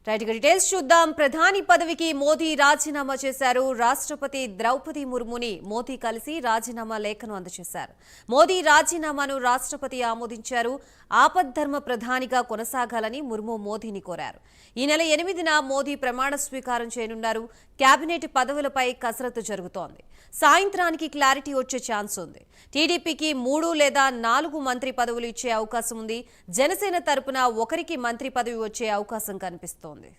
Right గా details చూద్దాం. ప్రధాని పదవికి మోదీ రాజీనామా చేశారు. రాష్ట్రపతి ద్రౌపది ముర్ముని మోదీ కలిసి రాజీనామా లేఖను అందజేశారు. మోదీ రాజీనామాను రాష్ట్రపతి ఆమోదించారు. ఆపద్ధర్మ ప్రధానిగా కొనసాగాలని ముర్ము మోదీని కోరారు. ఈ నెల 8న మోదీ ప్రమాణ స్వీకారం చేయనున్నారు. కేబినెట్ పదవులపై కసరత్తు జరుగుతోంది. సాయంత్రానికి క్లారిటీ వచ్చే ఛాన్స్ ఉంది. టీడీపీకి 3 లేదా 4 మంత్రి పదవులు ఇచ్చే అవకాశం ఉంది. జనసేన తరపున ఒకరికి మంత్రి పదవి వచ్చే అవకాశం కనిపిస్తోంది.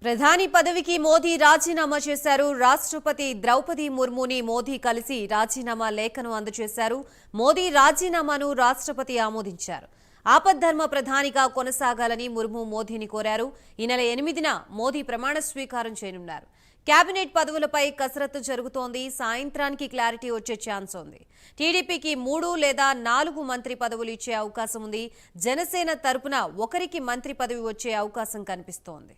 ప్రధాని పదవికి మోదీ రాజీనామా చేశారు. రాష్ట్రపతి ద్రౌపది ముర్ముని మోదీ కలిసి రాజీనామా లేఖను అందజేశారు. మోదీ రాజీనామాను రాష్ట్రపతి ఆమోదించారు. ఆపద్ధర్మ ప్రధానిగా కొనసాగాలని ముర్ము మోదీని కోరారు. ఈ నెల 8న మోదీ ప్రమాణ స్వీకారం చేయనున్నారు. కేబినెట్ పదవులపై కసరత్తు జరుగుతోంది. సాయంత్రానికి క్లారిటీ వచ్చే ఛాన్స్ ఉంది. టీడీపీకి 3 లేదా 4 మంత్రి పదవులు ఇచ్చే అవకాశం ఉంది. జనసేన తరపున ఒకరికి మంత్రి పదవి వచ్చే అవకాశం కనిపిస్తోంది.